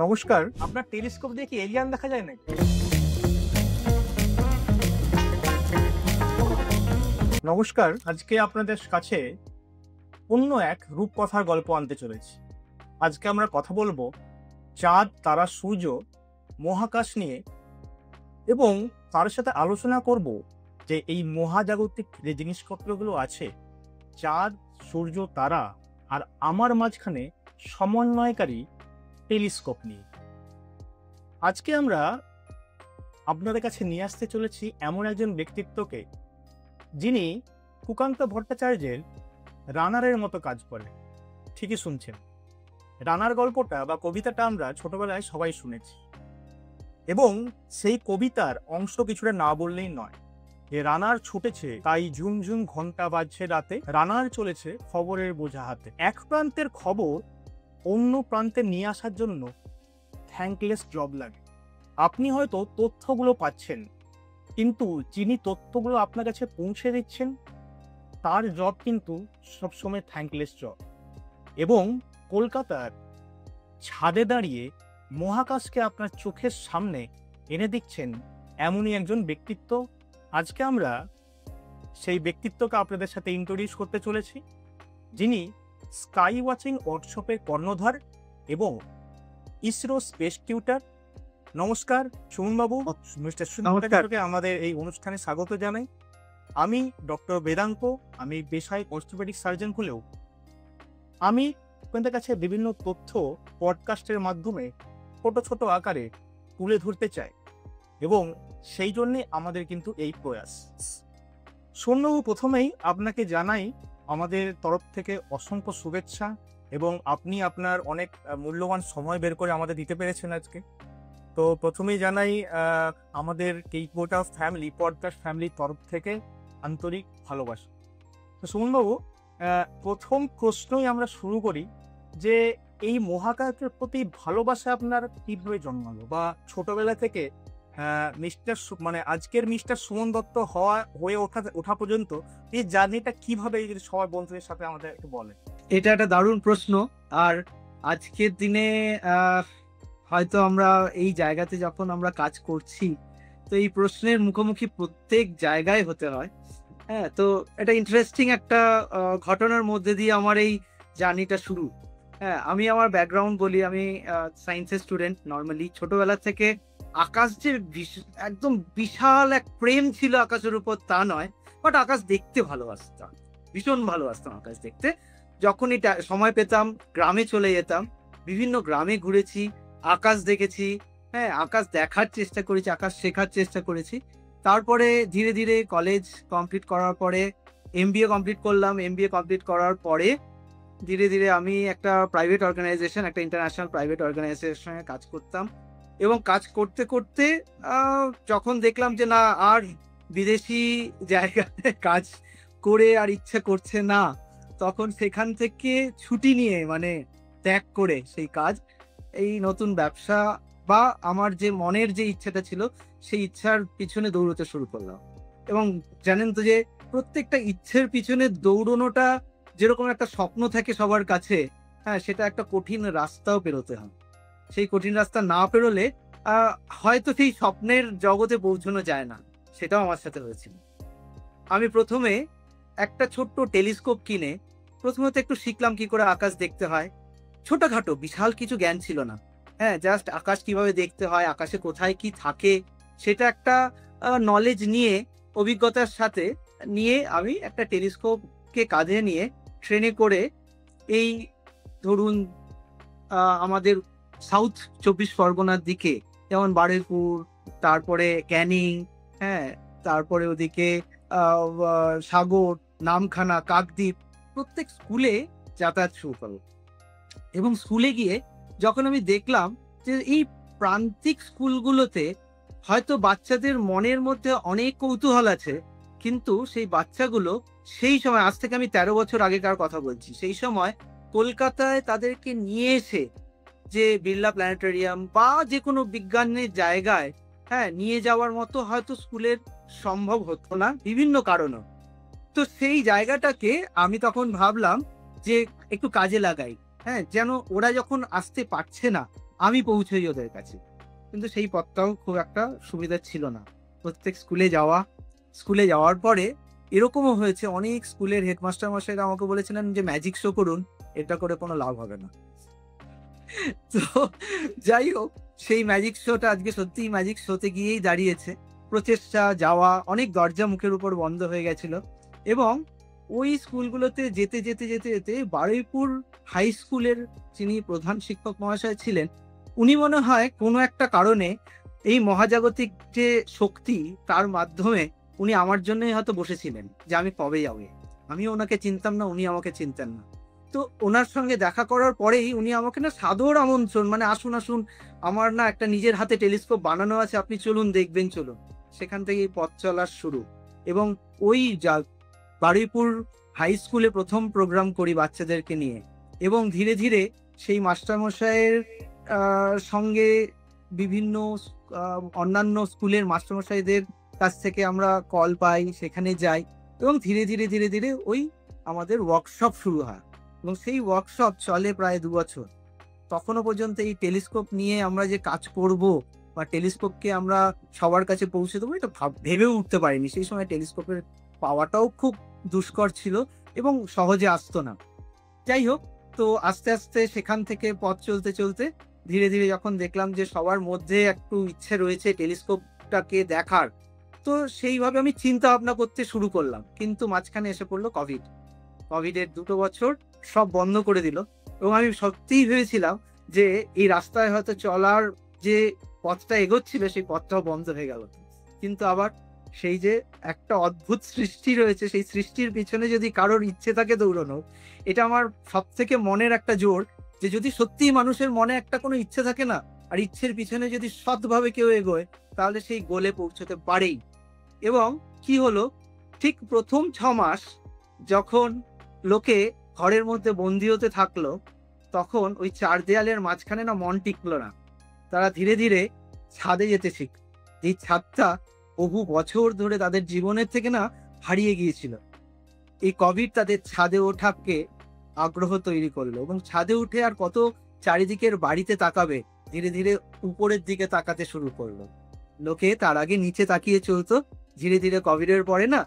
নমস্কার। আপনার টেলিস্কোপ দিয়ে কি এলিয়ান দেখা যায় নাকি? নমস্কার। আজকে আপনাদের কাছে অন্য এক রূপকথার গল্প আনতে চলেছি। আজকে আমরা কথা বলবো চাঁদ, তারা, সূর্য, মহাকাশ নিয়ে এবং তার সাথে আলোচনা করব যে এই মহাজাগতিক যে জিনিসপত্রগুলো আছে, চাঁদ, সূর্য, তারা আর আমার মাঝখানে সমন্বয়কারী টেলিস্কোপ নিয়ে। আজকে আমরা আপনাদের কাছে নিয়ে আসতে চলেছি এমন একজন ব্যক্তিত্বকে, যিনি সুকান্ত ভট্টাচার্যের রানারের মতো কাজ করেন। ঠিকই শুনছেন, রানার গল্পটা বা কবিতাটা আমরা ছোটবেলায় সবাই শুনেছি এবং সেই কবিতার অংশ কিছুটা না বললেই নয়। যে রানার ছুটেছে তাই ঝুমঝুম ঘন্টা বাজছে রাতে, রানার চলেছে খবরের বোঝা হাতে। এক প্রান্তের খবর অন্য প্রান্তে নিয়ে আসার জন্য থ্যাঙ্কলেস জব লাগে। আপনি হয়তো তথ্যগুলো পাচ্ছেন, কিন্তু যিনি তথ্যগুলো আপনার কাছে পৌঁছে দিচ্ছেন তার জব কিন্তু সবসময় থ্যাঙ্কলেস জব। এবং কলকাতার ছাদে দাঁড়িয়ে মহাকাশকে আপনার চোখের সামনে এনে দিচ্ছেন এমনই একজন ব্যক্তিত্ব। আজকে আমরা সেই ব্যক্তিত্বকে আপনাদের সাথে ইন্ট্রোডিউস করতে চলেছি, যিনি স্কাই ওয়াচিং ওয়ার্কশপের কর্ণধার এবং ইসরো স্পেস টিউটার। নমস্কার সুমনবাবু, মিস্টার সুমনকে আমাদের এই অনুষ্ঠানে স্বাগত জানাই। আমি ডক্টর বেদাঙ্ক, আমি পেশায় অর্থোপেডিক সার্জন হলেও আমি আপনাদের কাছে বিভিন্ন তথ্য পডকাস্টের মাধ্যমে ছোট ছোট আকারে তুলে ধরতে চাই এবং সেই জন্যে আমাদের কিন্তু এই প্রয়াস। সুমনবাবু, প্রথমেই আপনাকে জানাই আমাদের তরফ থেকে অসংখ্য শুভেচ্ছা এবং আপনি আপনার অনেক মূল্যবান সময় বের করে আমাদের দিতে পেরেছেন আজকে। তো প্রথমেই জানাই আমাদের কেইকোটা ফ্যামিলি, পডকাস্ট ফ্যামিলির তরফ থেকে আন্তরিক ভালোবাসা। তো সুমনবাবু, প্রথম প্রশ্নই আমরা শুরু করি যে এই মহাকাশের প্রতি ভালোবাসা আপনার কিভাবে জন্মালো, বা ছোটবেলা থেকে আজকের মিস্টার সুমন দত্ত হয়ে ওঠা পর্যন্ত এই জার্নিটা কিভাবে, যদি সবার বন্ধুদের সাথে আমাদের একটু বলেন। এটা একটা দারুণ প্রশ্ন। আর আজকের দিনে হয়তো আমরা এই জায়গাতে যখন আমরা কাজ করছি, তো এই প্রশ্নের মুখোমুখি প্রত্যেক জায়গায় হতে হয়। হ্যাঁ, তো এটা ইন্টারেস্টিং একটা ঘটনার মধ্যে দিয়ে আমার এই জার্নিটা শুরু। হ্যাঁ, আমি আমার ব্যাকগ্রাউন্ড বলি, আমি সায়েন্সের স্টুডেন্ট। নর্মালি ছোটবেলা থেকে আকাশ যে একদম বিশাল এক প্রেম ছিল আকাশের উপর তা নয়, বাট আকাশ দেখতে ভালোবাসতাম, ভীষণ ভালোবাসতাম আকাশ দেখতে। যখনই সময় পেতাম গ্রামে চলে যেতাম, বিভিন্ন গ্রামে ঘুরেছি, আকাশ দেখেছি। হ্যাঁ, আকাশ দেখার চেষ্টা করেছি, আকাশ শেখার চেষ্টা করেছি। তারপরে ধীরে ধীরে কলেজ কমপ্লিট করার পরে এমবিএ কমপ্লিট করলাম। এমবিএ কমপ্লিট করার পরে ধীরে ধীরে আমি একটা প্রাইভেট অর্গানাইজেশন, একটা ইন্টারন্যাশনাল প্রাইভেট অর্গানাইজেশনে কাজ করতাম। এবং কাজ করতে করতে যখন দেখলাম যে না, আর বিদেশি জায়গায় কাজ করে আর ইচ্ছে করছে না, তখন সেখান থেকে ছুটি নিয়ে, মানে ত্যাগ করে সেই কাজ, এই নতুন ব্যবসা বা আমার যে মনের যে ইচ্ছাটা ছিল সেই ইচ্ছার পিছনে দৌড়তে শুরু করলাম। এবং জানেন তো যে প্রত্যেকটা ইচ্ছের পিছনে দৌড়নোটা যেরকম একটা স্বপ্ন থাকে সবার কাছে, হ্যাঁ, সেটা একটা কঠিন রাস্তাও পেরোতে হয়। সেই কঠিন রাস্তা না পেরোলে হয়তো সেই স্বপ্নের জগতে পৌঁছানো যায় না। সেটাও আমার সাথে হয়েছিল। আমি প্রথমে একটা ছোট্ট টেলিস্কোপ কিনে প্রথমত একটু শিখলাম কি করে আকাশ দেখতে হয়। ছোটখাটো, বিশাল কিছু জ্ঞান ছিল না। হ্যাঁ, জাস্ট আকাশ কিভাবে দেখতে হয়, আকাশে কোথায় কি থাকে, সেটা একটা নলেজ নিয়ে, অভিজ্ঞতার সাথে নিয়ে আমি একটা টেলিস্কোপকে কাঁধে নিয়ে ট্রেনে করে এই ধরুন আমাদের সাউথ 24 পরগনার দিকে, যেমন বারুইপুর, তারপরে ক্যানিং, হ্যাঁ, তারপরে ওদিকে সাগর, নামখানা, কাকদ্বীপ, প্রত্যেক স্কুলে যাতায়াত শুরু করলো। এবং স্কুলে গিয়ে যখন আমি দেখলাম যে এই প্রান্তিক স্কুলগুলোতে হয়তো বাচ্চাদের মনের মধ্যে অনেক কৌতূহল আছে, কিন্তু সেই বাচ্চাগুলো সেই সময়, আজ থেকে আমি 13 বছর আগেকার কথা বলছি, সেই সময় কলকাতায় তাদেরকে নিয়ে এসে যে বিড়লা প্ল্যানেটেরিয়াম বা যে কোনো বিজ্ঞানের জায়গায়, হ্যাঁ, নিয়ে যাওয়ার মতো হয়তো স্কুলের সম্ভব হতো না বিভিন্ন কারণে। তো সেই জায়গাটাকে আমি তখন ভাবলাম যে একটু কাজে লাগাই। হ্যাঁ, যেন ওরা যখন আসতে পারছে না, আমি পৌঁছই ওদের কাছে। কিন্তু সেই পথটাও খুব একটা সুবিধা ছিল না। প্রত্যেক স্কুলে যাওয়ার পরে এরকমও হয়েছে, অনেক স্কুলের হেডমাস্টার মশাইরা আমাকে বলেছিলেন যে ম্যাজিক শো করুন, এটা করে কোনো লাভ হবে না। তো যাই হোক, সেই ম্যাজিক শোটা আজকে সত্যিই ম্যাজিক শোতে গিয়েই দাঁড়িয়েছে। প্রচেষ্টা, যাওয়া, অনেক দরজা মুখের উপর বন্ধ হয়ে গেছিল এবং ওই স্কুলগুলোতে যেতে বারুইপুর হাই স্কুলের যিনি প্রধান শিক্ষক মহাশয় ছিলেন, উনি মনে হয় কোনো একটা কারণে এই মহাজাগতিক যে শক্তি, তার মাধ্যমে উনি আমার জন্যই হয়তো বসেছিলেন যে আমি কবে যাবো। আমি ওনাকে চিনতাম না, উনি আমাকে চিনতেন না। তো ওনার সঙ্গে দেখা করার পরেই উনি আমাকে না সাদর আমন্ত্রণ, মানে আসুন আসুন, আমার না একটা নিজের হাতে টেলিস্কোপ বানানো আছে, আপনি চলুন, দেখবেন, চলুন। সেখান থেকেই পথ চলার শুরু। এবং ওই বারুইপুর হাই স্কুলে প্রথম প্রোগ্রাম করি বাচ্চাদেরকে নিয়ে, এবং ধীরে ধীরে সেই মাস্টারমশাইয়ের সঙ্গে বিভিন্ন অন্যান্য স্কুলের মাস্টারমশাইদের কাছ থেকে আমরা কল পাই, সেখানে যাই, এবং ধীরে ধীরে ওই আমাদের ওয়ার্কশপ শুরু হয় এবং সেই ওয়ার্কশপ চলে প্রায় 2 বছর। তখনও পর্যন্ত এই টেলিস্কোপ নিয়ে আমরা যে কাজ করব বা টেলিস্কোপকে আমরা সবার কাছে পৌঁছে দেবো, এটা ভেবেও উঠতে পারিনি। সেই সময় টেলিস্কোপের পাওয়াটাও খুব দুষ্কর ছিল এবং সহজে আসতো না। যাই হোক, তো আস্তে আস্তে সেখান থেকে পথ চলতে ধীরে ধীরে যখন দেখলাম যে সবার মধ্যে একটু ইচ্ছে রয়েছে টেলিস্কোপটাকে দেখার, তো সেইভাবে আমি চিন্তা ভাবনা করতে শুরু করলাম। কিন্তু মাঝখানে এসে পড়লো কোভিডের 2 বছর সব বন্ধ করে দিল এবং আমি সত্যিই ভেবেছিলাম যে এই রাস্তায় হয়তো চলার যে পথটা এগোচ্ছিল সেই পথটাও বন্ধ হয়ে গেল। কিন্তু আবার সেই যে একটা অদ্ভুত সৃষ্টি রয়েছে, সেই সৃষ্টির পিছনে যদি কারোর ইচ্ছে থাকে দৌড়ানো, এটা আমার সব থেকে মনের একটা জোর, যে যদি সত্যিই মানুষের মনে একটা কোনো ইচ্ছে থাকে না, আর ইচ্ছের পিছনে যদি সৎভাবে কেউ এগোয়, তাহলে সেই গোলে পৌঁছতে পারেই। এবং কি হলো, ঠিক প্রথম 6 মাস যখন লোকে ঘরের মধ্যে বন্দি হতে থাকলো, তখন ওই 4 দেয়ালের মাঝখানে না মন টিকলো না। তারা ধীরে ধীরে ছাদে যেতে শিখল। এই ছাদটা বহু বছর ধরে তাদের জীবনের থেকে না হারিয়ে গিয়েছিল। এই কোভিড তাদের ছাদে ওঠাকে আগ্রহ তৈরি করলো এবং ছাদে উঠে আর কত চারিদিকের বাড়িতে তাকাবে, ধীরে ধীরে উপরের দিকে তাকাতে শুরু করলো। লোকে তার আগে নিচে তাকিয়ে চলতো, ধীরে ধীরে কোভিডের পরে না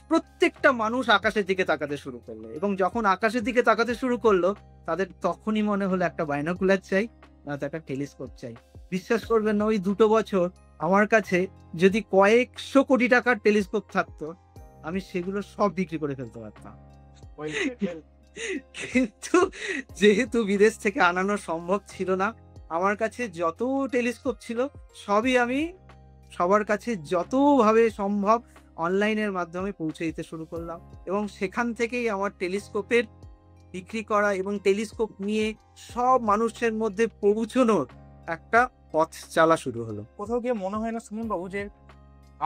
প্রত্যেকটা মানুষ আকাশের দিকে তাকাতে শুরু করলো, এবং যখন আকাশের দিকে তাকাতে শুরু করলো, তাদের তখনই মনে হলো একটা বাইনোকুলার চাই, না তো একটা টেলিস্কোপ চাই। বিশ্বাস করবেন না, ওই 2 বছর আমার কাছে যদি কয়েকশো কোটি টাকার টেলিস্কোপ থাকতো, আমি সেগুলো সব বিক্রি করে ফেলতে পারতাম। কিন্তু যেহেতু বিদেশ থেকে আনানো সম্ভব ছিল না, আমার কাছে যত টেলিস্কোপ ছিল সবই আমি সবার কাছে যতভাবে সম্ভব অনলাইনের মাধ্যমে পৌঁছে দিতে শুরু করলাম, এবং সেখান থেকেই আমার টেলিস্কোপের বিক্রি করা এবং টেলিস্কোপ নিয়ে সব মানুষের মধ্যে পৌঁছানোর একটা পথ চালা শুরু হলো। কোথাও গিয়ে মনে হয় না সুমন বাবু যে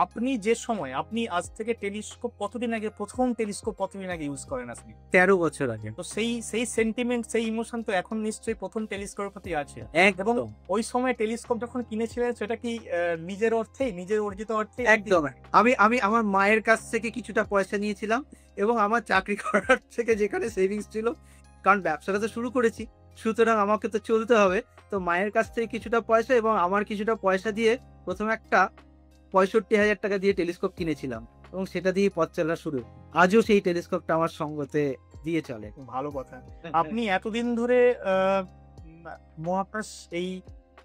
আপনি যে সময়, আপনি আজ থেকে টেলিস্কোপ কতদিন আগে, প্রথম টেলিস্কোপ কতদিন আগে ইউজ করেন আপনি? 13 বছর আগে। তো সেই সেন্টিমেন্ট, সেই ইমোশন তো এখন নিশ্চয়ই প্রথম টেলিস্কোপের প্রতি আছে। এবং একদম ওই সময় টেলিস্কোপ যখন কিনেছিলেন, সেটা কি নিজের অর্থেই, নিজের অর্জিত অর্থে? একদম। আমি আমার মায়ের কাছ থেকে কিছুটা পয়সা নিয়েছিলাম এবং আমার চাকরি করার থেকে যেখানে সেভিংস ছিল, কারণ ব্যবসাটা তো শুরু করেছি, সুতরাং আমাকে তো চলতে হবে। তো মায়ের কাছ থেকে কিছুটা পয়সা এবং আমার কিছুটা পয়সা দিয়ে প্রথমে একটা 65,000 টাকা দিয়ে টেলিস্কোপ কিনেছিলাম এবং সেটা দিয়ে পথ চলা শুরু। আজও সেই টেলিস্কোপটা আমার সঙ্গতে দিয়ে চলে। ভালো কথা। আপনি এতদিন ধরে মহাকাশ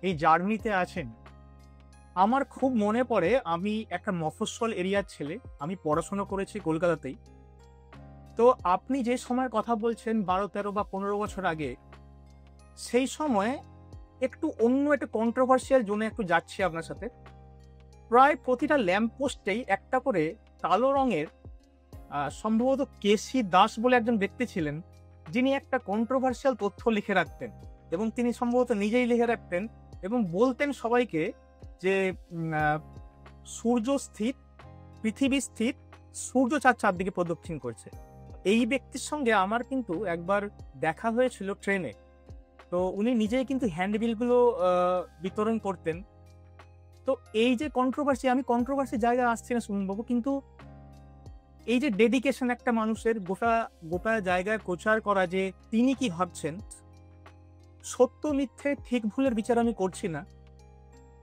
এই জার্নিতে আছেন। আমার খুব মনে পড়ে, আমি একটা মফস্বল এরিয়ার ছেলে, আমি পড়াশোনা করেছি কলকাতাতেই। তো আপনি যে সময়ের কথা বলছেন 12, 13 বা 15 বছর আগে, সেই সময়ে একটু অন্য একটা কন্ট্রোভার্সিয়াল জোনে একটু যাচ্ছি আপনার সাথে। প্রায় প্রতিটা ল্যাম্প পোস্টেই একটা করে কালো রঙের, সম্ভবত কেসি দাস বলে একজন ব্যক্তি ছিলেন, যিনি একটা কন্ট্রোভার্সিয়াল তথ্য লিখে রাখতেন, এবং তিনি সম্ভবত নিজেই লিখে রাখতেন এবং বলতেন সবাইকে যে সূর্য স্থির, পৃথিবী স্থির, সূর্য চারদিকে প্রদক্ষিণ করছে। এই ব্যক্তির সঙ্গে আমার কিন্তু একবার দেখা হয়েছিল ট্রেনে। তো উনি নিজেই কিন্তু হ্যান্ডবিলগুলো বিতরণ করতেন। তো এই যে কন্ট্রোভার্সি, আমি কন্ট্রোভার্সি জায়গায় আসছি না সুমনবাবু, কিন্তু এই যে ডেডিকেশন একটা মানুষের গোটা জায়গায় প্রচার করা, যে তিনি কি ভাবছেন, সত্য মিথ্যে ঠিক ভুলের বিচার আমি করছি না,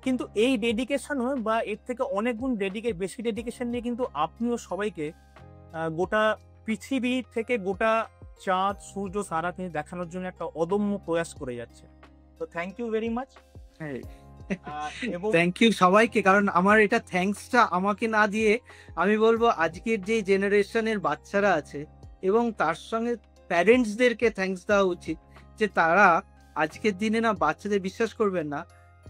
কিন্তু এই ডেডিকেশনও বা এর থেকে অনেক গুণ বেশি ডেডিকেশন নিয়ে কিন্তু আপনিও সবাইকে গোটা পৃথিবী থেকে গোটা চাঁদ সূর্য সারাকে দেখানোর জন্য একটা অদম্য প্রয়াস করে যাচ্ছে। তো থ্যাংক ইউ ভেরি মাচ। এবং থ্যাংক ইউ সবাইকে, কারণ আমার এটা থ্যাঙ্কসটা আমাকে না দিয়ে আমি বলবো আজকের যে জেনারেশনের বাচ্চারা আছে এবং তার সঙ্গে প্যারেন্টসদেরকে থ্যাঙ্কস দেওয়া উচিত, যে তারা আজকের দিনে না, বাচ্চাদের বিশ্বাস করবেন না,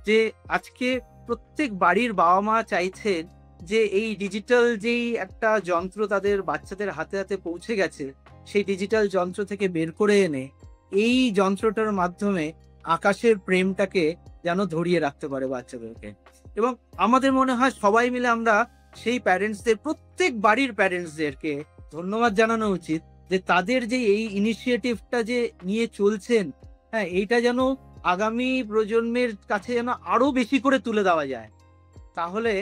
যে আজকে প্রত্যেক বাড়ির বাবা মা চাইছেন যে এই ডিজিটাল যেই একটা যন্ত্র তাদের বাচ্চাদের হাতে হাতে পৌঁছে গেছে, সেই ডিজিটাল যন্ত্র থেকে বের করে এনে এই যন্ত্রটার মাধ্যমে আকাশের প্রেমটাকে যেন ধরিয়ে রাখতে পারে বাচ্চাদেরকে। এবং আমাদের মনে হয় সবাই মিলে আমরা সেই প্যারেন্টসদের, প্রত্যেক বাড়ির প্যারেন্টসদেরকে ধন্যবাদ জানানো উচিত, যে তাদের যে এই ইনিশিয়েটিভটা যে নিয়ে চলছেন, হ্যাঁ, এইটা যেন আগামী প্রজন্মের কাছে যেন আরো বেশি করে তুলে দেওয়া যায়। তাহলে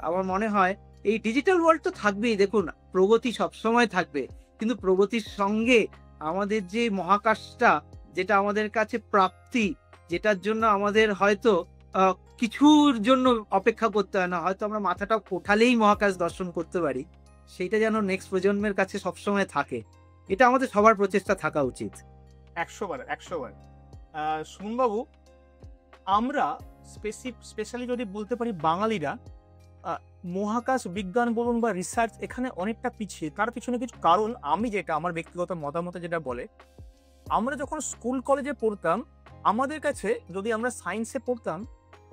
আমার মনে হয় এই ডিজিটাল ওয়ার্ল্ড তো থাকবেই, দেখুন প্রগতি সবসময় থাকবে, কিন্তু প্রগতির সঙ্গে আমাদের যে মহাকাশটা, যেটা আমাদের কাছে প্রাপ্তি, যেটার জন্য আমাদের হয়তো কিছুর জন্য অপেক্ষা করতে হয় না, হয়তো আমরা মাথাটা ওঠালেই মহাকাশ দর্শন করতে পারি, সেইটা যেন নেক্সট প্রজন্মের কাছে সবসময় থাকে। এটা আমাদের সবার প্রচেষ্টা থাকা উচিত। 100 বার। সুমনবাবু, আমরা স্পেশালি যদি বলতে পারি বাঙালিরা মহাকাশ বিজ্ঞান বলুন বা রিসার্চ, এখানে অনেকটা পিছিয়ে। তার পিছনে কিছু কারণ আমি যেটা আমার ব্যক্তিগত মতামতে যেটা বলে, আমরা যখন স্কুল কলেজে পড়তাম, আমাদের কাছে যদি আমরা সায়েন্সে পড়তাম,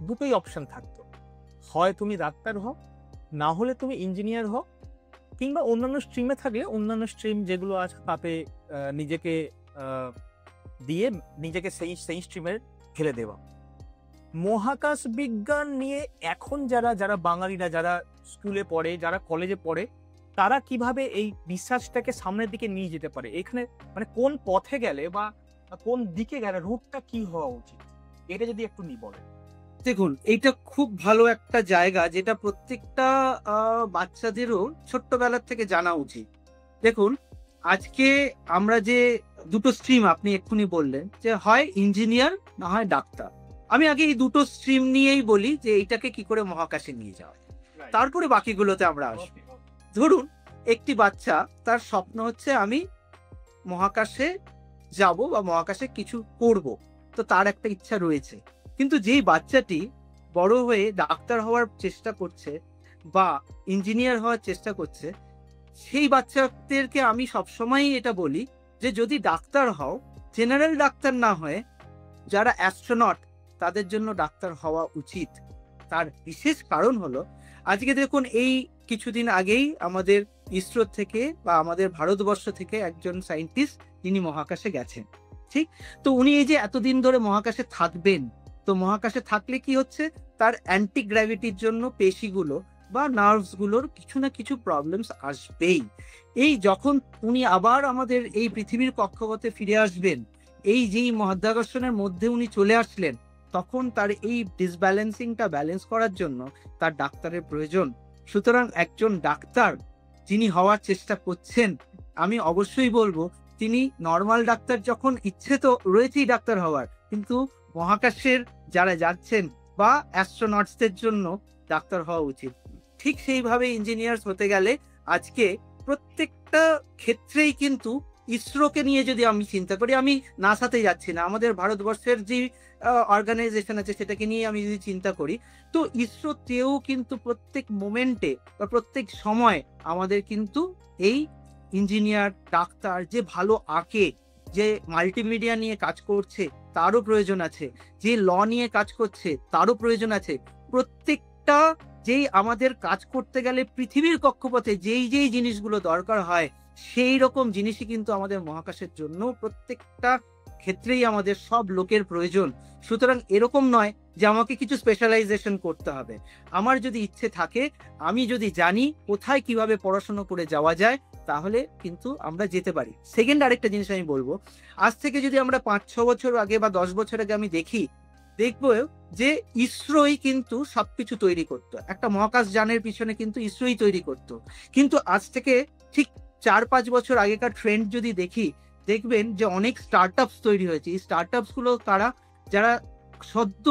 দুটোই অপশন থাকতো, হয় তুমি ডাক্তার হও, না হলে তুমি ইঞ্জিনিয়ার হও, কিংবা অন্যান্য স্ট্রিমে থাকলে অন্যান্য স্ট্রিম যেগুলো আছে তাতে নিজেকে দিয়ে নিজেকে সেই স্ট্রিমের ঠেলে দেওয়া। মহাকাশ বিজ্ঞান নিয়ে এখন যারা বাঙালিরা, যারা স্কুলে পড়ে, যারা কলেজে পড়ে, তারা কিভাবে এই রিসার্চটাকে সামনের দিকে নিয়ে যেতে পারে? এখানে মানে কোন পথে গেলে বা কোন দিকে গেলে রুটটা কি হওয়া উচিত, এটা যদি একটু বলেন। দেখুন, এইটা খুব ভালো একটা জায়গা, যেটা প্রত্যেকটা বাচ্চাদেরও ছোট্টবেলার থেকে জানা উচিত। দেখুন, আজকে আমরা যে দুটো স্ট্রিম আপনি এক্ষুনি বললেন, যে হয় ইঞ্জিনিয়ার না হয় ডাক্তার, আমি আগে এই দুটো স্ট্রিম নিয়েই বলি যে এইটাকে কি করে মহাকাশে নিয়ে যাওয়া, তারপরে বাকিগুলোতে আমরা আসবো। ধরুন, একটি বাচ্চা, তার স্বপ্ন হচ্ছে আমি মহাকাশে যাব বা মহাকাশে কিছু করব, তো তার একটা ইচ্ছা রয়েছে। কিন্তু যেই বাচ্চাটি বড় হয়ে ডাক্তার হওয়ার চেষ্টা করছে বা ইঞ্জিনিয়ার হওয়ার চেষ্টা করছে, সেই বাচ্চাদেরকে আমি সবসময় এটা বলি যে যদি ডাক্তার হও, জেনারেল ডাক্তার না হয়ে যারা অ্যাস্ট্রোনট, তাদের জন্য ডাক্তার হওয়া উচিত। তার বিশেষ কারণ হলো, আজকে দেখুন, এই কিছুদিন আগেই আমাদের ইসরো থেকে বা আমাদের ভারতবর্ষ থেকে একজন সায়েন্টিস্ট, তিনি মহাকাশে গেছেন, ঠিক? তো উনি এই যে এতদিন ধরে মহাকাশে থাকবেন, তো মহাকাশে থাকলে কি হচ্ছে, তার অ্যান্টি গ্র্যাভিটির জন্য পেশিগুলো বা নার্ভস গুলোর কিছু না কিছু প্রবলেমস আসবেই। এই যখন উনি আবার আমাদের এই পৃথিবীর কক্ষপথে ফিরে আসবেন, এই যেই মহাধ্যাকর্ষণের মধ্যে উনি চলে আসলেন, তখন তার এই ডিসব্যালেন্সিংটা ব্যালেন্স করার জন্য তার ডাক্তারের প্রয়োজন। সুতরাং একজন ডাক্তার যিনি হওয়ার চেষ্টা করছেন, আমি অবশ্যই বলবো তিনি নর্মাল ডাক্তার, যখন ইচ্ছে তো রয়েছেই ডাক্তার হওয়ার, কিন্তু মহাকাশের যারা যাচ্ছেন বা অ্যাস্ট্রোনটসদের জন্য ডাক্তার হওয়া উচিত। ঠিক সেইভাবে ইঞ্জিনিয়ার্স হতে গেলে আজকে প্রত্যেকটা ক্ষেত্রেই কিন্তু ইসরোকে নিয়ে যদি আমি চিন্তা করি, আমি নাসাতে যাচ্ছি না, আমাদের ভারতবর্ষের যে অর্গানাইজেশন আছে সেটাকে নিয়ে আমি যদি চিন্তা করি, তো ইসরোতেও কিন্তু প্রত্যেক মোমেন্টে বা প্রত্যেক সময় আমাদের কিন্তু এই ইঞ্জিনিয়ার, ডাক্তার, যে ভালো আঁকে, যে মাল্টিমিডিয়া নিয়ে কাজ করছে তারও প্রয়োজন আছে, যে ল নিয়ে কাজ করছে তারও প্রয়োজন আছে। প্রত্যেকটা যেই আমাদের কাজ করতে গেলে পৃথিবীর কক্ষপথে যেই জিনিসগুলো দরকার হয়, সেই রকম জিনিসই কিন্তু আমাদের মহাকাশের জন্য প্রত্যেকটা ক্ষেত্রেই আমাদের সব লোকের প্রয়োজন। সুতরাং এরকম নয় যে আমাকে কিছু স্পেশালাইজেশন করতে হবে। আমার যদি ইচ্ছে থাকে, আমি যদি জানি কোথায় কিভাবে পড়াশোনা করে যাওয়া যায়, তাহলে কিন্তু আমরা যেতে পারি। সেকেন্ড আরেকটা জিনিস আমি বলবো, আজ থেকে যদি আমরা 5-6 বছর আগে বা 10 বছর আগে আমি দেখবো যে ইসরোই কিন্তু সবকিছু তৈরি করতো, একটা মহাকাশ যানের পিছনে কিন্তু ইসরোই তৈরি করতো। কিন্তু আজ থেকে ঠিক 4-5 বছর আগেকার ট্রেন্ড যদি দেখি, দেখবেন যে অনেক স্টার্টআপস তৈরি হয়েছে। এই স্টার্টআপস গুলো তারা যারা সদ্য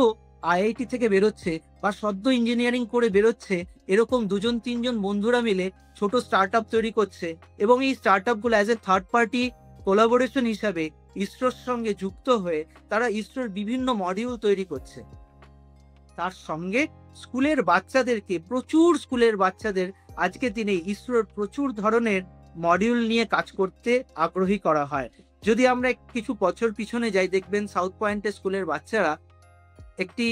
আইআইটি থেকে বেরোচ্ছে বা সদ্য ইঞ্জিনিয়ারিং করে বেরোচ্ছে, এরকম 2-3 জন বন্ধুরা মিলে ছোট স্টার্ট আপ তৈরি করছে এবং এই স্টার্ট আপগুলো as a third party collaboration হিসাবে ইসরোর সঙ্গে যুক্ত হয়ে তারা ইসরোর বিভিন্ন মডিউল তৈরি করছে। তার সঙ্গে স্কুলের বাচ্চাদের আজকের দিনে ইসরোর প্রচুর ধরনের মডিউল নিয়ে কাজ করতে আগ্রহী করা হয়। যদি আমরা কিছু বছর পিছনে যাই, দেখবেন সাউথ পয়েন্টে স্কুলের বাচ্চারা একটি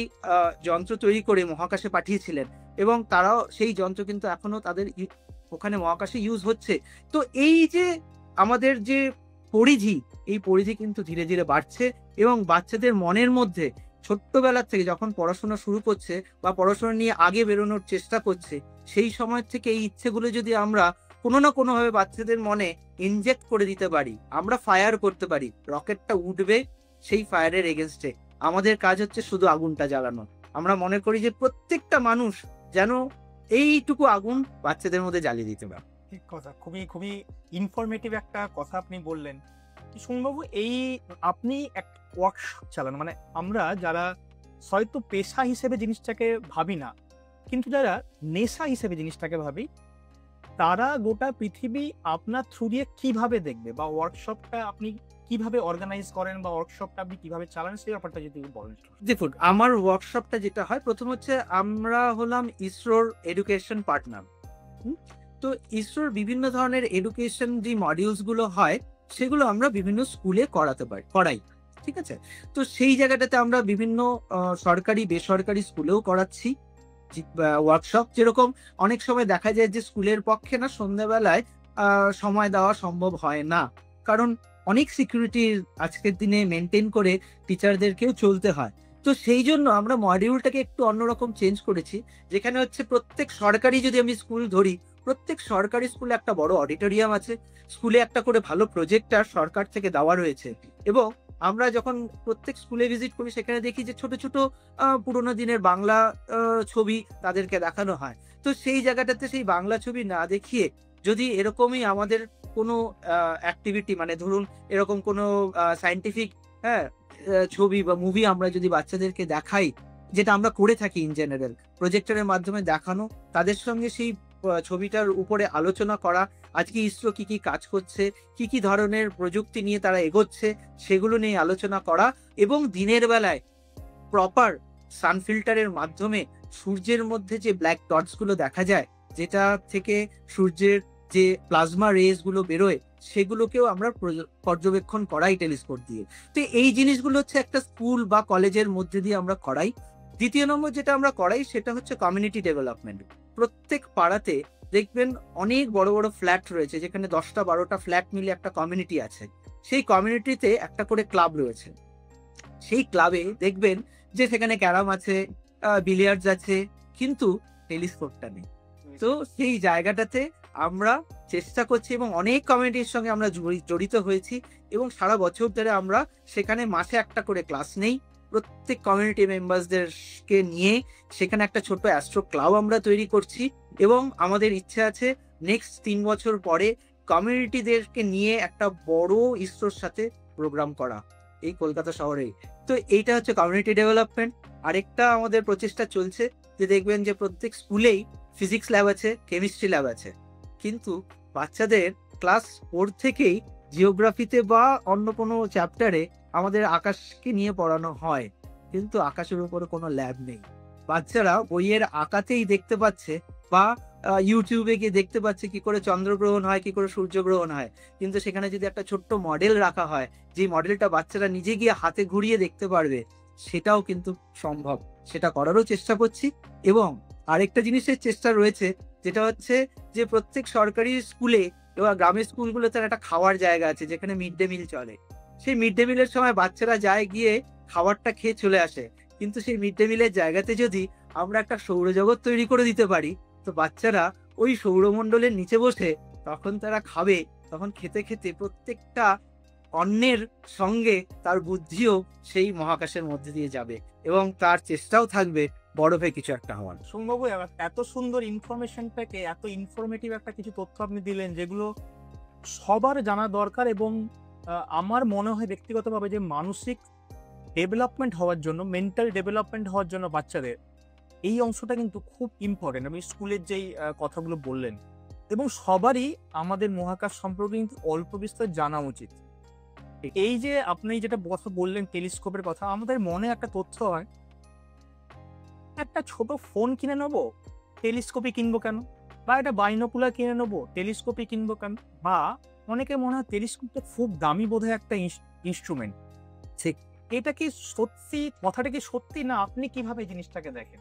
যন্ত্র তৈরি করে মহাকাশে পাঠিয়েছিলেন এবং তারাও সেই যন্ত্র কিন্তু এখনো তাদের ওখানে মহাকাশে ইউজ হচ্ছে। তো এই যে আমাদের যে পরিধি, এই পরিধি কিন্তু ধীরে ধীরে বাড়ছে এবং বাচ্চাদের মনের মধ্যে ছোট্টবেলা থেকে যখন পড়াশোনা শুরু করছে বা পড়াশোনা নিয়ে আগে বেরোনোর চেষ্টা করছে, সেই সময় থেকে এই ইচ্ছেগুলো যদি আমরা কোনো না কোনোভাবে বাচ্চাদের মনে ইনজেক্ট করে দিতে পারি, আমরা ফায়ার করতে পারি, রকেটটা উঠবে সেই ফায়ারের এগেনস্টে। আমাদের কাজ হচ্ছে শুধু আগুনটা জ্বালানো। আমরা মনে করি যে প্রত্যেকটা মানুষ যেন এইটুকু আগুন বাচ্চাদের মধ্যে জ্বালিয়ে দিতে পারে। ঠিক কথা, খুবই খুবই ইনফরমেটিভ একটা কথা আপনি বললেন। সুমনবাবু, এই আপনি এক ওয়ার্কশপ চালান, মানে আমরা যারা হয়তো পেশা হিসেবে জিনিসটাকে ভাবি না, কিন্তু যারা নেশা হিসেবে জিনিসটাকে ভাবি, তারা গোটা পৃথিবী আপনার থ্রু দিয়ে কিভাবে দেখবে, বা ওয়ার্কশপটা আপনি কিভাবে অর্গানাইজ করেন, বা ওয়ার্কশপটা আপনি কিভাবে চালান, সেই ব্যাপারটা যদি বলেন। দেখুন, আমার ওয়ার্কশপটা যেটা হয়, প্রথম হচ্ছে আমরা হলাম ইসরোর এডুকেশন পার্টনার। তো ইসরোর বিভিন্ন ধরনের এডুকেশন যে মডিউলস গুলো হয়, সেগুলো আমরা বিভিন্ন স্কুলে করাই, ঠিক আছে। তো সেই জায়গাটাতে আমরা বিভিন্ন সরকারি বেসরকারি স্কুলেও করাচ্ছি ওয়ার্কশপ। যেরকম অনেক সময় দেখা যায় যে স্কুলের পক্ষে না সন্ধ্যাবেলায় সময় দেওয়া সম্ভব হয় না, কারণ অনেক সিকিউরিটি আজকের দিনে মেনটেন করে টিচারদেরকেও চলতে হয়। তো সেই জন্য আমরা মডিউলটাকে একটু অন্যরকম চেঞ্জ করেছি, যেখানে হচ্ছে প্রত্যেক সরকারি, যদি আমি স্কুল ধরি, প্রত্যেক সরকারি স্কুলে একটা বড় অডিটোরিয়াম আছে, স্কুলে একটা করে ভালো প্রজেক্টর সরকার থেকে দেওয়া রয়েছে এবং আমরা যখন প্রত্যেক স্কুলে ভিজিট করি, সেখানে দেখি যে ছোট ছোট পুরোনো দিনের বাংলা ছবি তাদেরকে দেখানো হয়। তো সেই জায়গাটাতে সেই বাংলা ছবি না দেখিয়ে যদি এরকমই আমাদের কোনো অ্যাক্টিভিটি, মানে ধরুন এরকম কোনো সায়েন্টিফিক ছবি বা মুভি আমরা যদি বাচ্চাদেরকে দেখাই, যেটা আমরা করে থাকি ইন জেনারেল, প্রজেক্টরের মাধ্যমে দেখানো, তাদের সঙ্গে সেই ছবিটার উপরে আলোচনা করা, আজকে ইসরো কি কি কাজ করছে, কি কি ধরনের প্রযুক্তি নিয়ে তারা এগোচ্ছে, সেগুলো নিয়ে আলোচনা করা এবং দিনের বেলায় প্রপার সান ফিল্টারের মাধ্যমে সূর্যের মধ্যে যে ব্ল্যাক ডটস গুলো দেখা যায়, যেটা থেকে সূর্যের যে প্লাজমা রেজ গুলো বেরোয়, সেগুলোকেও আমরা পর্যবেক্ষণ করাই টেলিস্কোপ দিয়ে। তো এই জিনিসগুলো হচ্ছে একটা স্কুল বা কলেজের মধ্যে দিয়ে আমরা করাই। দ্বিতীয় নম্বর যেটা আমরা করাই, সেটা হচ্ছে কমিউনিটি ডেভেলপমেন্ট। প্রত্যেক পাড়াতে দেখবেন অনেক বড় বড় ফ্ল্যাট রয়েছে, যেখানে 10টা-12টা ফ্ল্যাট মিলে একটা কমিউনিটি আছে। সেই কমিউনিটিতে একটা করে ক্লাব রয়েছে। সেই ক্লাবে দেখবেন যে সেখানে ক্যারাম আছে, বিলিয়ার্ডস আছে, কিন্তু টেলিস্কোপটা নেই। তো সেই জায়গাটাতে আমরা চেষ্টা করছি এবং অনেক কমিউনিটির সঙ্গে আমরা জড়িত হয়েছি এবং সারা বছর ধরে আমরা সেখানে মাসে একটা করে ক্লাস নেই। প্রত্যেক কমিউনিটি মেম্বারসদেরকে নিয়ে সেখানে একটা ছোট অ্যাস্ট্রো ক্লাব আমরা তৈরি করছি এবং আমাদের ইচ্ছে আছে নেক্সট 3 বছর পরে কমিউনিটিদেরকে নিয়ে একটা বড় ইসরোর সাথে প্রোগ্রাম করা এই কলকাতা শহরে। তো এইটা হচ্ছে কমিউনিটি ডেভেলপমেন্ট। আরেকটা আমাদের প্রচেষ্টা চলছে যে দেখবেন যে প্রত্যেক স্কুলেই ফিজিক্স ল্যাব আছে, কেমিস্ট্রি ল্যাব আছে, কিন্তু বাচ্চাদের ক্লাস 4 থেকেই জিওগ্রাফিতে বা অন্য কোনো চ্যাপ্টারে আমাদের আকাশকে নিয়ে পড়ানো হয়, কিন্তু আকাশের উপরে কোনো ল্যাব নেই। বাচ্চারা বইয়ের আঁকাতেই দেখতে পাচ্ছে বা ইউটিউবে গিয়ে দেখতে পাচ্ছে কি করে চন্দ্রগ্রহণ হয়, কি করে সূর্যগ্রহণ হয়, কিন্তু সেখানে যদি একটা ছোট্ট মডেল রাখা হয়, যে মডেলটা বাচ্চারা নিজে গিয়ে হাতে ঘুরিয়ে দেখতে পারবে, সেটাও কিন্তু সম্ভব। সেটা করারও চেষ্টা করছি এবং আরেকটা জিনিসের চেষ্টা রয়েছে, যেটা হচ্ছে যে প্রত্যেক সরকারি স্কুলে এবার গ্রামের স্কুলগুলোতে একটা খাওয়ার জায়গা আছে, যেখানে মিড ডে মিল চলে। সেই মিড ডে মিলের সময় বাচ্চারা যায়, গিয়ে খাবারটা খেয়ে চলে আসে, কিন্তু সেই মিড ডে মিলের জায়গাতে যদি আমরা একটা সৌরজগৎ তৈরি করে দিতে পারি, তো বাচ্চারা ওই সৌরমণ্ডলের নিচে বসে তখন তারা খাবে, তখন খেতে খেতে প্রত্যেকটা অন্যের সঙ্গে তার বুদ্ধিও সেই মহাকাশের মধ্যে দিয়ে যাবে এবং তার চেষ্টাও থাকবে বরফে কিছু একটা হওয়ার। সোমবাবু, এত সুন্দর ইনফরমেশনটাকে, এত ইনফরমেটিভ একটা কিছু তথ্য আপনি দিলেন, যেগুলো সবার জানা দরকার এবং আমার মনে হয় ব্যক্তিগতভাবে যে মানসিক ডেভেলপমেন্ট হওয়ার জন্য, মেন্টাল ডেভেলপমেন্ট হওয়ার জন্য বাচ্চাদের এই অংশটা কিন্তু খুব ইম্পর্টেন্ট। আমি স্কুলের যেই কথাগুলো বললেন, এবং সবারই আমাদের মহাকাশ সম্পর্কে কিন্তু অল্প বিস্তর জানা উচিত। এই যে আপনি যেটা কথা বললেন টেলিস্কোপের কথা, আমাদের মনে একটা তথ্য হয়, একটা ছোট ফোন কিনে নেবো, টেলিস্কোপে কিনবো কেন? বা একটা বাইনোকুলার কিনে নেবো, টেলিস্কোপে কিনবো কেন? বা অনেকে মনে হয় টেলিস্কোপটা খুব দামি বোধহয় একটা ইনস্ট্রুমেন্ট। ঠিক। এটা কি সত্যি, কথাটা কি সত্যি, না আপনি কিভাবে জিনিসটাকে দেখেন?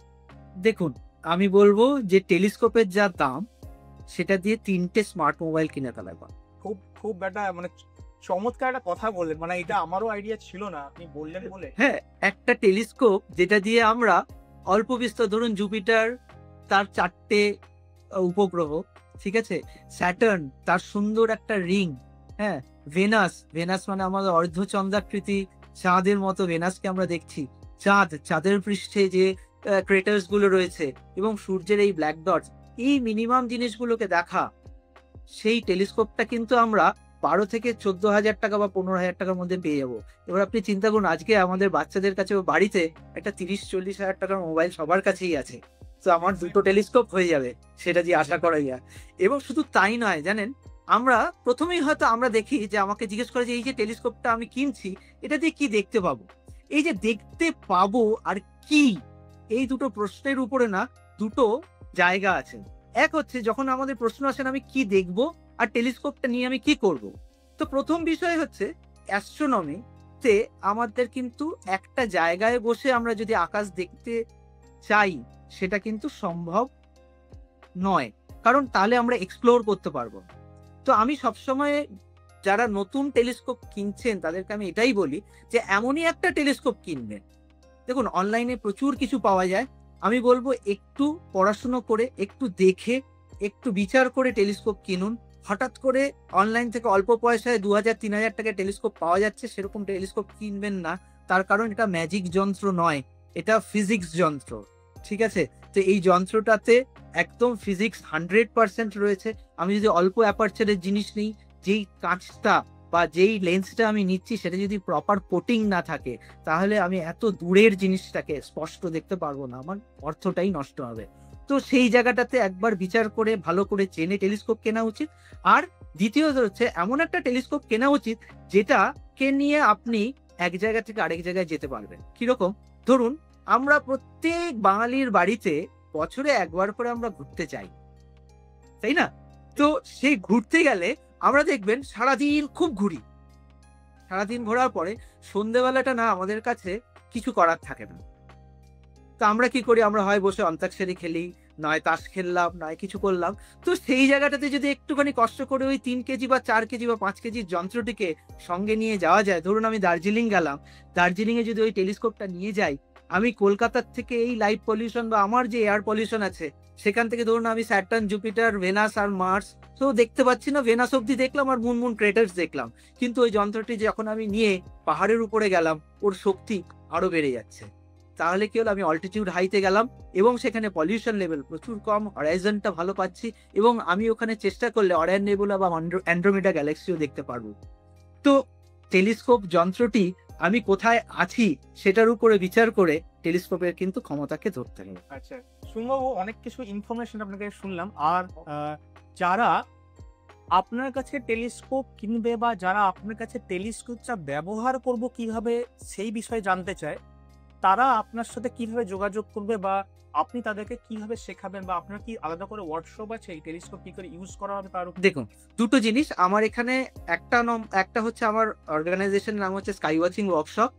দেখুন, আমি বলবো যে টেলিস্কোপের যা দাম সেটা দিয়ে 3টে স্মার্ট মোবাইল কিনে ফেলা যায়। খুব খুব একটা মানে চমৎকার একটা কথা বললেন, মানে এটা আমারও আইডিয়া ছিল না, আপনি বললেন বলে। হ্যাঁ, একটা টেলিস্কোপ যেটা দিয়ে আমরা অল্প বিস্তর, ধরুন জুপিটার তার 4টে উপগ্রহ, ঠিক আছে, স্যাটার্ন তার সুন্দর একটা রিং, হ্যাঁ, ভেনাস মানে আমাদের অর্ধচন্দ্রাকৃতি চাঁদের মতো ভেনাসকে আমরা দেখছি, চাঁদের পৃষ্ঠে যে ক্রেটার্স গুলো রয়েছে এবং সূর্যের এই ব্ল্যাক ডটস, এই মিনিমাম জিনিসগুলোকে দেখা, সেই টেলিস্কোপটা কিন্তু আমরা 12 থেকে 14,000 টাকা বা 15,000 টাকার মধ্যে পেয়ে যাবো। এবার আপনি চিন্তা করুন, আজকে আমাদের বাচ্চাদের কাছে বা বাড়িতে একটা 30-40 হাজার টাকার মোবাইল সবার কাছেই আছে, তো আমার 2টো টেলিস্কোপ হয়ে যাবে, সেটা দিয়ে আশা করা যায়। এবং শুধু তাই নয়, জানেন, আমরা প্রথমেই হয়তো আমরা দেখি যে আমাকে জিজ্ঞেস করে যে এই যে টেলিস্কোপটা আমি কিনছি, এটা দিয়ে কি দেখতে পাবো? এই যে দেখতে পাবো আর কি, এই দুটো প্রশ্নের উপরে না দুটো জায়গা আছে। এক হচ্ছে যখন আমাদের প্রশ্ন আসেন আমি কি দেখবো, আর টেলিস্কোপটা নিয়ে আমি কি করব। তো প্রথম বিষয় হচ্ছে অ্যাস্ট্রোনমিতে আমাদের কিন্তু একটা জায়গায় বসে আমরা যদি আকাশ দেখতে চাই সেটা কিন্তু সম্ভব নয়, কারণ তাহলে আমরা এক্সপ্লোর করতে পারবো না। তো আমি সবসময় যারা নতুন টেলিস্কোপ কিনছেন তাদেরকে আমি এটাই বলি যে এমনই একটা টেলিস্কোপ কিনবেন। দেখুন, অনলাইনে প্রচুর কিছু পাওয়া যায়, আমি বলবো একটু পড়াশুনো করে, একটু দেখে, একটু বিচার করে টেলিস্কোপ কিনুন। হঠাৎ করে অনলাইন থেকে অল্প পয়সায় 2,000-3,000 টাকায় টেলিস্কোপ পাওয়া যাচ্ছে, সেরকম টেলিস্কোপ কিনবেন না। তার কারণ এটা ম্যাজিক যন্ত্র নয়, এটা ফিজিক্স যন্ত্র, ঠিক আছে? তো এই যন্ত্রটাতে একদম ফিজিক্স 100% রয়েছে। আমি যদি অল্প অ্যাপারচারের জিনিস নিই, যেই কাঁচটা বা যেই লেন্সটা আমি নিচ্ছি সেটা যদি প্রপার কোটিং না থাকে, তাহলে আমি এত দূরের জিনিসটাকে স্পষ্ট দেখতে পারবো না, আমার অর্থটাই নষ্ট হবে। তো সেই জায়গাটাতে একবার বিচার করে ভালো করে জেনে টেলিস্কোপ কেনা উচিত। আর দ্বিতীয়ত হচ্ছে এমন একটা টেলিস্কোপ কেনা উচিত যেটাকে নিয়ে আপনি এক জায়গা থেকে আরেক জায়গায় যেতে পারবেন। কিরকম? ধরুন, আমরা প্রত্যেক বাঙালির বাড়িতে বছরে একবার করে আমরা ঘুরতে যাই, তাই না? তো সেই ঘুরতে গেলে আমরা দেখবেন সারাদিন খুব ঘুরি, সারাদিন ঘোরার পরে সন্ধ্যেবেলাটা না আমাদের কাছে কিছু করার থাকে না। তো আমরা কি করি? আমরা হয় বসে অন্তাক্ষরী খেলি, নয় তাস খেললাম, নয় কিছু করলাম। তো সেই জায়গাটাতে যদি একটুখানি কষ্ট করে ওই 3 কেজি বা 4 কেজি বা 5 কেজির যন্ত্রটিকে সঙ্গে নিয়ে যাওয়া যায়, ধরুন আমি দার্জিলিং গেলাম, দার্জিলিং এ যদি ওই টেলিস্কোপটা নিয়ে যাই, আমি কলকাতার থেকে এই লাইট পলিউশন বা আমার যে এয়ার পলিউশন আছে সেখান থেকে ধরুন আমি স্যাটার্ন, জুপিটার, ভেনাস আর মার্স তো দেখতে পাচ্ছি না, ভেনাস অব্দি দেখলাম আর মুন মুন ক্রেটার্স দেখলাম। কিন্তু ওই যন্ত্রটি যখন আমি নিয়ে পাহাড়ের উপরে গেলাম, ওর শক্তি আরো বেড়ে যাচ্ছে। তাহলে কি হলো? আমি অল্টিটিউড হাইতে গেলাম এবং সেখানে পলিউশন লেভেল প্রচুর কম, হরাইজনটা ভালো পাচ্ছি এবং আমি ওখানে চেষ্টা করলে অরিয়ন নেবুলা বা অ্যান্ড্রোমেডা গ্যালাক্সিও দেখতে পারবো। তো টেলিস্কোপ যন্ত্রটি আমি কোথায় আছি সেটার উপরে বিচার করে টেলিস্কোপের কিন্তু ক্ষমতাকে ধরতে হবে। আচ্ছা, শুনবাবু, অনেক কিছু ইনফরমেশন আপনাকে শুনলাম। আর যারা আপনার কাছে টেলিস্কোপ কিনবে বা যারা আপনার কাছে টেলিস্কোপটা ব্যবহার করব কিভাবে সেই বিষয়ে জানতে চায়, তারা আপনার সাথে কিভাবে যোগাযোগ করবে, বা আপনি তাদেরকে কিভাবে শেখাবেন, বা আপনার কি আলাদা করে ওয়ার্কশপ আছে এই টেলিস্কোপ কি করে ইউজ করা হবে তার উপর? দেখুন, দুটো জিনিস আমার এখানে, একটা হচ্ছে আমার অর্গানাইজেশন নাম হচ্ছে স্কাই ওয়াচিং ওয়ার্কশপ।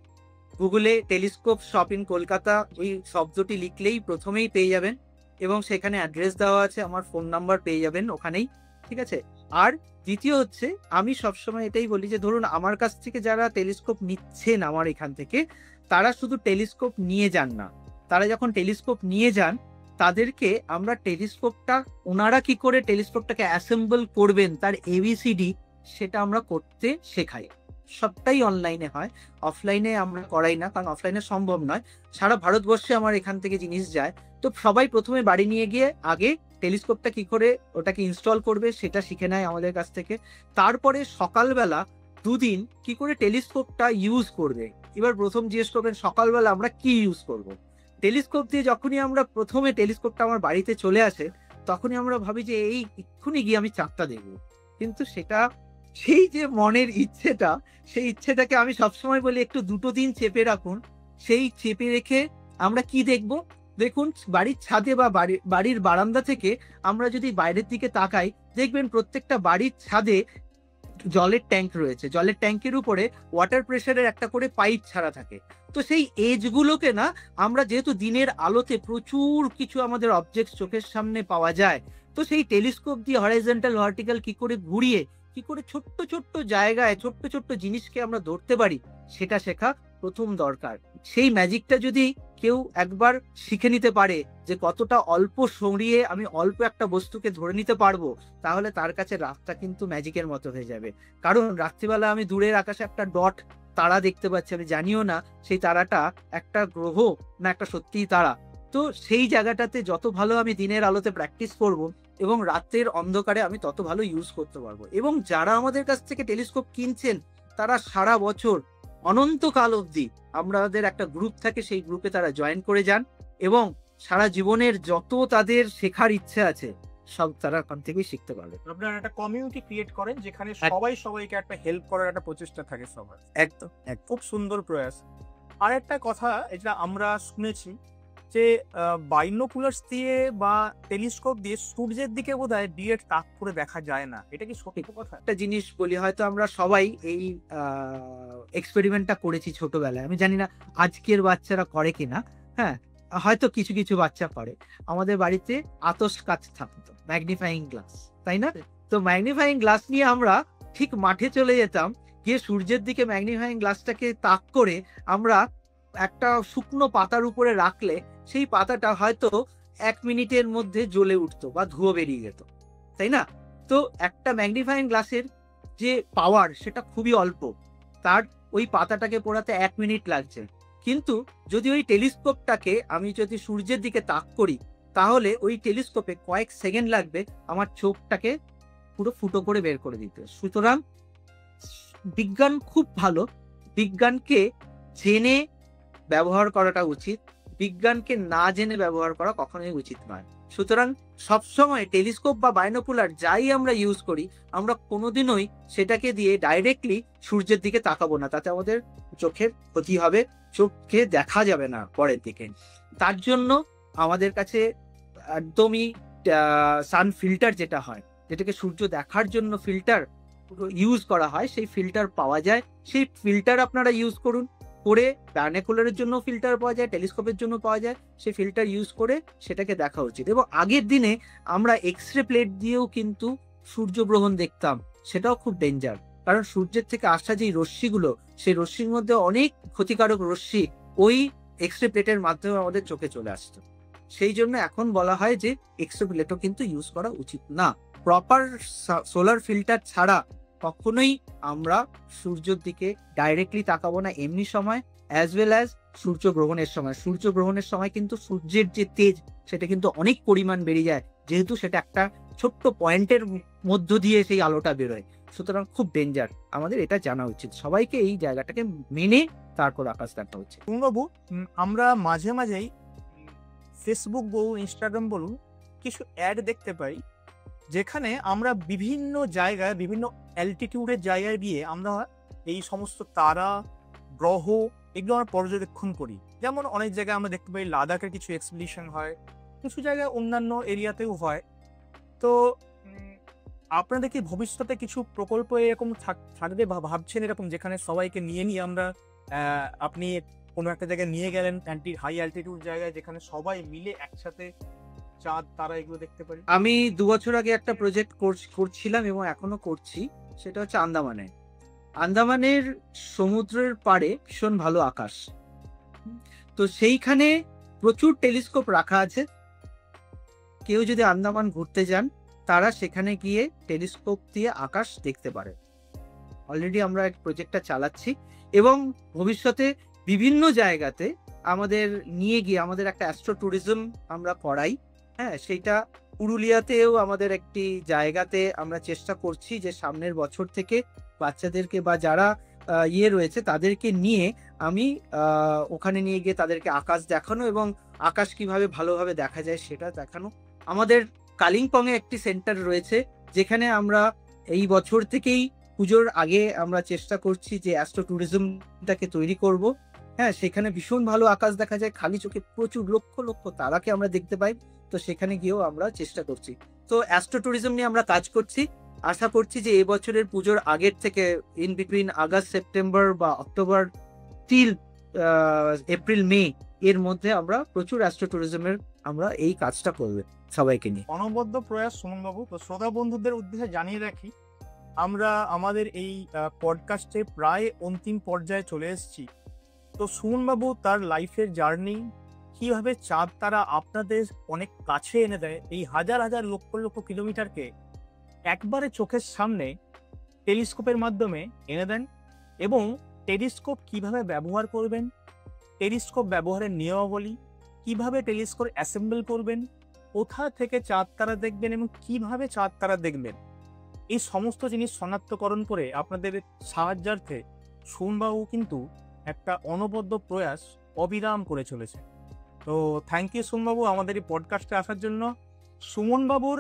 গুগলে টেলিস্কোপ শপ ইন কলকাতা ওই শব্দটি লিখলেই প্রথমেই পেয়ে যাবেন এবং সেখানে অ্যাড্রেস দেওয়া আছে, আমার ফোন নাম্বার পেয়ে যাবেন ওখানেই, ঠিক আছে? আর দ্বিতীয় হচ্ছে, আমি সবসময় এটাই বলি যে ধরুন আমার কাছ থেকে যারা টেলিস্কোপ নিচ্ছেন আমার এখান থেকে, তারা শুধু টেলিস্কোপ নিয়ে যান না, তারা যখন টেলিস্কোপ নিয়ে যান তাদেরকে আমরা টেলিস্কোপটা, ওনারা কি করে টেলিস্কোপটাকে অ্যাসেম্বল করবেন তার এবিসিডি সেটা আমরা করতে শেখাই। সবটাই অনলাইনে হয়, অফলাইনে আমরা করাই না, কারণ অফলাইনে সম্ভব নয়। সারা ভারতবর্ষে আমার এখান থেকে জিনিস যায়। তো সবাই প্রথমে বাড়ি নিয়ে গিয়ে আগে টেলিস্কোপটা কি করে ওটাকে ইনস্টল করবে সেটা শিখে নেয় আমাদের কাছ থেকে। তারপরে সকালবেলা 2 দিন কি করে টেলিস্কোপটা ইউজ করবে এবার প্রথম জিজ্ঞেস করবেন সকালবেলা আমরা কি ইউজ করব। টেলিস্কোপ দিয়ে যখনই আমরা প্রথমে টেলিস্কোপটা আমার বাড়িতে চলে আসে, তখনই আমরা ভাবি যে এই এক্ষুনি গিয়ে আমি চাঁদটা দেখবো। কিন্তু সেটা, সেই যে মনের ইচ্ছেটা, সেই ইচ্ছেটাকে আমি সবসময় বলি একটু 2-3 চেপে রাখুন। সেই চেপে রেখে আমরা কি দেখব? দেখুন, বাড়ির ছাদে বা বাড়ির বারান্দা থেকে আমরা যদি বাইরের দিকে তাকাই, দেখবেন প্রত্যেকটা বাড়ির ছাদে জলের ট্যাঙ্ক রয়েছে। জলের ট্যাঙ্কের উপরে ওয়াটার প্রেসারের একটা করে পাইপ ছাড়া থাকে। তো সেই এজগুলোকে না, আমরা যেহেতু দিনের আলোতে প্রচুর কিছু আমাদের অবজেক্ট চোখের সামনে পাওয়া যায়, তো সেই টেলিস্কোপ দিয়ে হরাইজন্টাল ভার্টিক্যাল কি করে ঘুরিয়ে, কি করে ছোট্ট ছোট্ট জায়গায় ছোট্ট ছোট্ট জিনিসকে আমরা ধরতে পারি, সেটা শেখা প্রথম দরকার। সেই ম্যাজিকটা যদি কেউ একবার শিখে নিতে পারে যে কতটা অল্প সরিয়ে আমি অল্প একটা বস্তুকে ধরে নিতে পারবো, তাহলে তার কাছে রাতটা কিন্তু ম্যাজিকের মতো হয়ে যাবে। কারণ রাত্রিবেলা আমি দূরের আকাশে একটা ডট তারা দেখতে পাচ্ছি, আমি জানিও না সেই তারাটা একটা গ্রহ না একটা সত্যিই তারা। তো সেই জায়গাটাতে যত ভালো আমি দিনের আলোতে প্র্যাকটিস করব এবং রাতের অন্ধকারে আমি তত ভালো ইউজ করতে পারবো। এবং যারা আমাদের কাছ থেকে টেলিস্কোপ কিনছেন, তারা সারা বছর অনন্তকাল অবধি আমাদের একটা গ্রুপ থাকে, সেই গ্রুপে তারা জয়েন করে যান এবং সারা জীবনের যত তাদের শেখার ইচ্ছে আছে সব তারা ওখান থেকেই শিখতে পারবে। আপনারা একটা কমিউনিটি ক্রিয়েট করেন যেখানে সবাই সবাইকে একটা হেল্প করার একটা প্রচেষ্টা থাকে সবার। একদম খুব সুন্দর প্রয়াস। আর একটা কথা এটা আমরা শুনেছি যে বাইনোকুলার্স দিয়ে বা টেলিস্কোপ দিয়ে সূর্যের দিকে বোধহয় ডিরেক্ট তাক করে দেখা যায় না, এটা কি সত্যি কথা? একটা জিনিস বলি, হয়তো আমরা সবাই এই এক্সপেরিমেন্টটা করেছি ছোটবেলায়, আমি জানি না আজকের বাচ্চারা করে কিনা। হ্যাঁ, হয়তো কিছু কিছু বাচ্চা করে। আমাদের বাড়িতে আতশ কাচ থাকতো, ম্যাগনিফাইং গ্লাস, তাই না? তো ম্যাগনিফাইং গ্লাস নিয়ে আমরা ঠিক মাঠে চলে যেতাম, গিয়ে সূর্যের দিকে ম্যাগনিফাইং গ্লাসটাকে তাক করে আমরা একটা শুকনো পাতার উপরে রাখলে সেই পাতাটা হয়তো 1 মিনিটের মধ্যে জ্বলে উঠতো বা ধুয়ো বেরিয়ে যেত, তাই না? তো একটা ম্যাগনিফাইং গ্লাসের যে পাওয়ার সেটা খুবই অল্প, তার ওই পাতাটাকে পোড়াতে 1 মিনিট লাগছে। কিন্তু যদি ওই টেলিস্কোপটাকে আমি যদি সূর্যের দিকে তাক করি, তাহলে ওই টেলিস্কোপে কয়েক সেকেন্ড লাগবে আমার চোখটাকে পুরো ফুটো করে বের করে দিতে। সুতরাং বিজ্ঞান খুব ভালো, বিজ্ঞানকে জেনে ব্যবহার করাটা উচিত, বিজ্ঞানকে না জেনে ব্যবহার করা কখনোই উচিত নয়। সুতরাং সবসময় টেলিস্কোপ বা বাইনোকুলার যাই আমরা ইউজ করি, আমরা কোনোদিনই সেটাকে দিয়ে ডাইরেক্টলি সূর্যের দিকে তাকাবো না, তাতে আমাদের চোখের ক্ষতি হবে, চোখকে দেখা যাবে না পরের দিকে। তার জন্য আমাদের কাছে একদমই সান ফিল্টার যেটা হয়, যেটাকে সূর্য দেখার জন্য ফিল্টার ইউজ করা হয়, সেই ফিল্টার পাওয়া যায়। সেই ফিল্টার আপনারা ইউজ করুন, করে বাইনোকুলারের জন্য ফিল্টার পাওয়া যায়, টেলিস্কোপের জন্য পাওয়া যায়, সেই ফিল্টার ইউজ করে সেটাকে দেখা উচিত। এবং আগের দিনে আমরা এক্সরে প্লেট দিয়েও কিন্তু সূর্যগ্রহণ দেখতাম, সেটাও খুব ডেঞ্জার। কারণ সূর্যের থেকে আসা যে রশ্মিগুলো, সেই রশ্মির মধ্যে অনেক ক্ষতিকারক রশ্মি ওই এক্সরে প্লেটের মাধ্যমে আমাদের চোখে চলে আসতো। সেই জন্য এখন বলা হয় যে এক্সরে প্লেটও কিন্তু ইউজ করা উচিত না। প্রপার সোলার ফিল্টার ছাড়া কখনোই আমরা সূর্যের দিকে ডাইরেক্টলি তাকাবো না এমনি সময়, অ্যাজ ওয়েল অ্যাজ সূর্যগ্রহণের সময়। সূর্যগ্রহণের সময় কিন্তু সূর্যের যে তেজ সেটা কিন্তু অনেক পরিমাণ বেড়ে যায়, যেহেতু সেটা একটা ছোট্ট পয়েন্টের মধ্য দিয়ে সেই আলোটা বেরোয়। সুতরাং খুব ডেঞ্জার, আমাদের এটা জানা উচিত, সবাইকে এই জায়গাটাকে মেনে তারপর আকাশ দেখা উচিত। বাবু, আমরা মাঝে মাঝেই ফেসবুক বলুন, ইনস্টাগ্রাম বলুন, কিছু অ্যাড দেখতে পাই যেখানে আমরা বিভিন্ন জায়গায়, বিভিন্ন অ্যালটিটিউডের জায়গায় গিয়ে আমরা এই সমস্ত তারা, গ্রহ, এগুলো আমরা পর্যবেক্ষণ করি। যেমন অনেক জায়গায় আমরা দেখতে পাই লাদাখের কিছু এক্সপিডিশন হয়, কিছু জায়গায় অন্যান্য এরিয়াতেও হয়। তো আপনাদের কি ভবিষ্যতে কিছু প্রকল্প এরকম থাকবে বা ভাবছেন এরকম, যেখানে সবাইকে নিয়ে আমরা আপনি কোনো একটা জায়গায় নিয়ে গেলেন হাই অ্যালটিটিউড জায়গায়, যেখানে সবাই মিলে একসাথে চাঁদ তারা এগুলো দেখতে পারি? আমি 2 বছর আগে একটা প্রজেক্ট করছিলাম এবং এখনো করছি, সেটা হচ্ছে আন্দামানে। আন্দামানের সমুদ্রের পাড়ে ভীষণ ভালো আকাশ, তো সেইখানে প্রচুর টেলিস্কোপ রাখা আছে। কেউ যদি আন্দামান ঘুরতে যান, তারা সেখানে গিয়ে টেলিস্কোপ দিয়ে আকাশ দেখতে পারে। অলরেডি আমরা এক প্রজেক্টটা চালাচ্ছি এবং ভবিষ্যতে বিভিন্ন জায়গাতে আমাদের নিয়ে গিয়ে আমাদের একটা অ্যাস্ট্রো ট্যুরিজম আমরা করাই। হ্যাঁ, সেইটা পুরুলিয়াতেও আমাদের একটি জায়গাতে আমরা চেষ্টা করছি যে সামনের বছর থেকে বাচ্চাদেরকে বা যারা রয়েছে তাদেরকে নিয়ে আমি ওখানে নিয়ে গিয়ে তাদেরকে আকাশ দেখানো এবং আকাশ কিভাবে ভালোভাবে দেখা যায় সেটা দেখানো। আমাদের কালিম্পং এ একটি সেন্টার রয়েছে যেখানে আমরা এই বছর থেকেই পুজোর আগে আমরা চেষ্টা করছি যে অ্যাস্ট্রো ট্যুরিজমটাকে তৈরি করব। হ্যাঁ, সেখানে ভীষণ ভালো আকাশ দেখা যায়, খালি চোখে প্রচুর লক্ষ লক্ষ তারাকে আমরা দেখতে পাই। তো সেখানে গিয়েও আমরা চেষ্টা করছি। তো অ্যাস্ট্রো ট্যুরিজম নিয়ে আমরা কাজ করছি। আশা করছি যে এবছরের পুজোর আগের থেকে ইন বিটুইন আগস্ট সেপ্টেম্বর বা অক্টোবর টিল এপ্রিল মে এর মধ্যে আমরা প্রচুর অ্যাস্ট্রো ট্যুরিজমের আমরা এই কাজটা করব সবাইকে নিয়ে। অনবদ্য প্রয়াস সুমনবাবু। তো শ্রোতা বন্ধুদের উদ্দেশ্যে জানিয়ে রাখি, আমরা আমাদের এই পডকাস্টে প্রায় অন্তিম পর্যায়ে চলে এসেছি। তো সুমনবাবু তার লাইফের জার্নি, কিভাবে চাঁদ তারা আপনাদের অনেক কাছে এনে দেয়, এই হাজার হাজার লক্ষ লক্ষ কিলোমিটারকে একবারে চোখের সামনে টেলিস্কোপের মাধ্যমে এনে দেন, এবং টেলিস্কোপ কিভাবে ব্যবহার করবেন, টেলিস্কোপ ব্যবহারের নিয়মাবলী, কিভাবে টেলিস্কোপ অ্যাসেম্বল করবেন, কোথা থেকে চাঁদ তারা দেখবেন এবং কিভাবে চাঁদ তারা দেখবেন, এই সমস্ত জিনিস শনাক্তকরণ করে আপনাদের সাহায্যার্থে সুমনবাবু কিন্তু একটা অনবদ্য প্রয়াস অবিরাম করে চলেছে। তো থ্যাংক ইউ সুমনবাবু আমাদের এই পডকাস্টে আসার জন্য। সুমনবাবুর